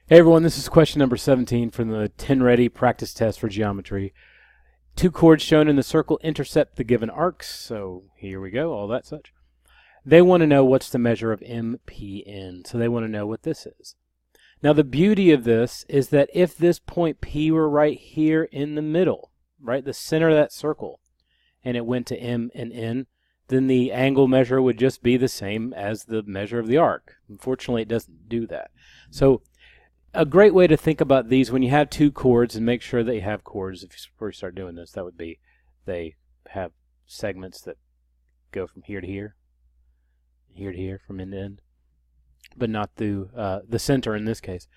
Hey everyone, this is question number 17 from the TNReady practice test for geometry. Two chords shown in the circle intercept the given arcs, so here we go, all that such. They want to know what's the measure of MPN, so they want to know what this is. Now the beauty of this is that if this point P were right here in the middle, right, the center of that circle, and it went to M and N, then the angle measure would just be the same as the measure of the arc. Unfortunately, it doesn't do that. So a great way to think about these when you have two chords, and make sure that you have chords before you start doing this, that would be they have segments that go from here to here, here to here, from end to end, but not through the center in this case.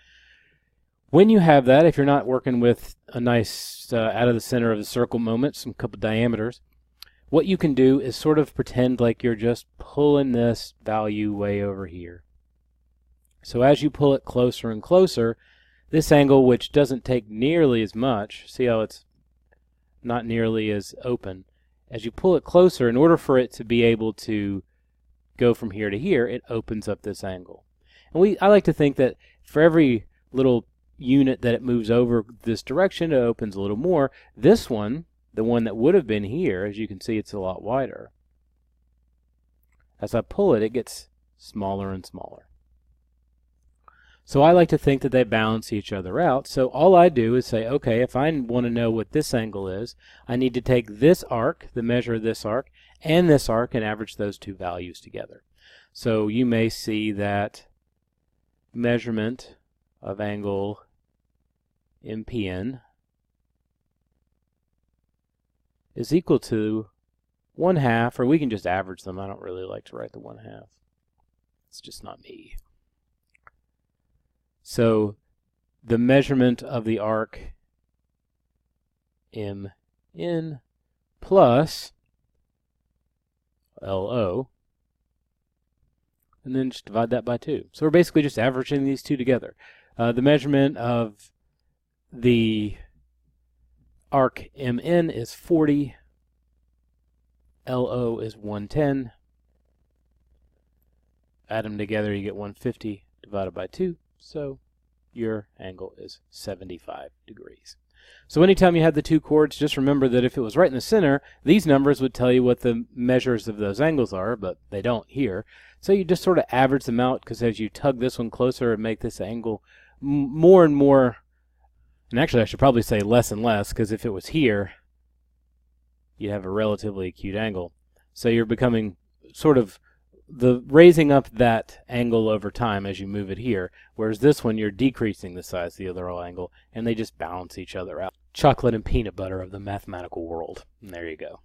When you have that, if you're not working with a nice out of the center of the circle moment, some couple diameters, what you can do is sort of pretend like you're just pulling this value way over here. So as you pull it closer and closer, this angle, which doesn't take nearly as much, see how it's not nearly as open, as you pull it closer, in order for it to be able to go from here to here, it opens up this angle. And I like to think that for every little unit that it moves over this direction, it opens a little more. This one, the one that would have been here, as you can see, it's a lot wider. As I pull it, it gets smaller and smaller. So I like to think that they balance each other out. So all I do is say, okay, if I want to know what this angle is, I need to take this arc, the measure of this arc, and this arc, and average those two values together. So you may see that measurement of angle MPN is equal to 1/2, or we can just average them. I don't really like to write the 1/2. It's just not me. So the measurement of the arc MN plus LO, and then just divide that by 2. So we're basically just averaging these two together. The measurement of the arc MN is 40, LO is 110. Add them together, you get 150 divided by 2. So your angle is 75 degrees. So anytime you have the two chords, just remember that if it was right in the center, these numbers would tell you what the measures of those angles are, but they don't here. So you just sort of average them out, because as you tug this one closer and make this angle more and more, and actually I should probably say less and less, because if it was here, you'd have a relatively acute angle. So you're becoming sort of raising up that angle over time as you move it here, whereas this one you're decreasing the size of the overall angle, and they just balance each other out. Chocolate and peanut butter of the mathematical world. And there you go.